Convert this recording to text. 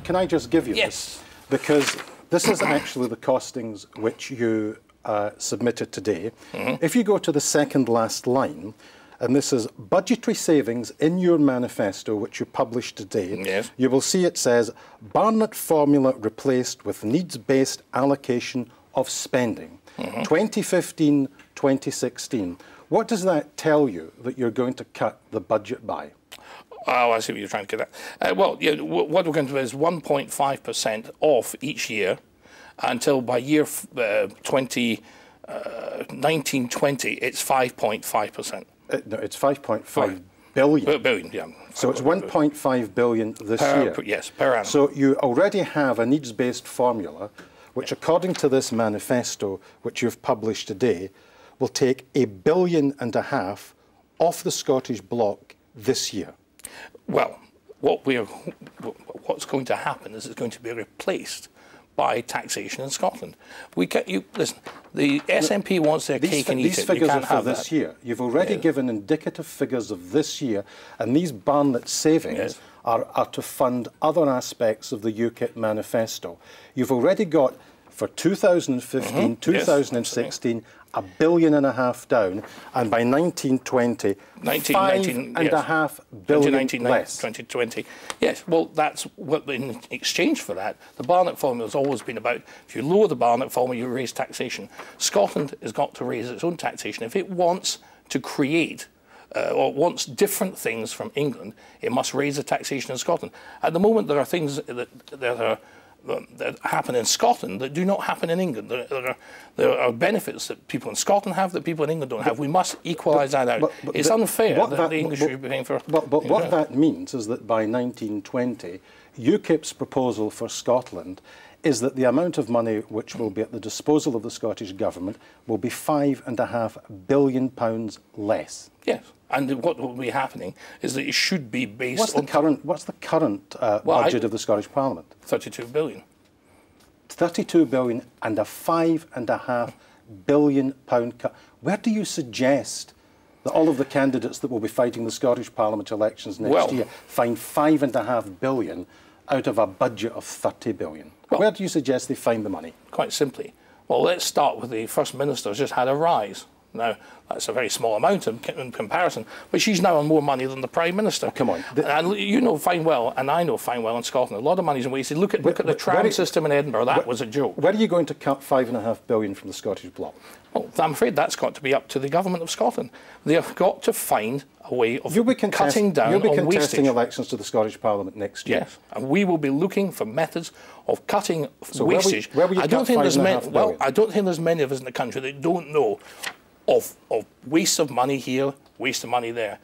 can I just give you this? Because this is actually the costings which you submitted today. If you go to the second last line, and this is budgetary savings in your manifesto, which you published today, you will see it says, Barnett formula replaced with needs-based allocation of spending. 2015-2016. What does that tell you that you're going to cut the budget by? Oh, I see what you're trying to get at. Well, yeah, what we're going to do is 1.5% off each year until by year 1920, it's 5.5%. No, it's 5.5 billion. Billion, yeah. So it's 1.5 billion this year. Yes, per annum. So you already have a needs-based formula, which according to this manifesto, which you've published today, will take $1.5 billion off the Scottish bloc this year. Well, what's going to happen is it's going to be replaced by taxation in Scotland. Listen, the SNP wants their cake and eat it. These figures are for this year. You've already given indicative figures of this year, and these Barnett savings are to fund other aspects of the UKIP manifesto. You've already got, for 2015, 2016, $1.5 billion down, and by 1920, $5.5 billion less. 2020. Yes, well, that's what in exchange for that, the Barnett formula has always been about, if you lower the Barnett formula, you raise taxation. Scotland has got to raise its own taxation. If it wants to create or wants different things from England, it must raise the taxation in Scotland. At the moment, there are things that happen in Scotland that do not happen in England. There are benefits that people in Scotland have that people in England don't have. We must equalise that out. It's unfair that the English should be paying for... But what that means is that by 1920, UKIP's proposal for Scotland is that the amount of money which will be at the disposal of the Scottish Government will be £5.5 billion less. Yes. And what will be happening is that it should be based on... What's the current budget of the Scottish Parliament? 32 billion. 32 billion and a £5.5 billion cut. Where do you suggest that all of the candidates that will be fighting the Scottish Parliament elections next year find £5.5 billion out of a budget of 30 billion? Well, where do you suggest they find the money? Quite simply. Well, let's start with the First Minister who's just had a rise. Now, that's a very small amount in comparison, but she's now on more money than the Prime Minister. Oh, come on. And you know fine well, and I know fine well in Scotland, a lot of money's wasted. Look at the tram system in Edinburgh, that was a joke. Where are you going to cut £5.5 billion from the Scottish bloc? Well, I'm afraid that's got to be up to the Government of Scotland. They have got to find a way of cutting down on wastage. You'll be contesting elections to the Scottish Parliament next year. Yes, and we will be looking for methods of cutting wastage. Where will you cut £5.5 billion? I don't think there's many of us in the country that don't know of waste of money here, waste of money there.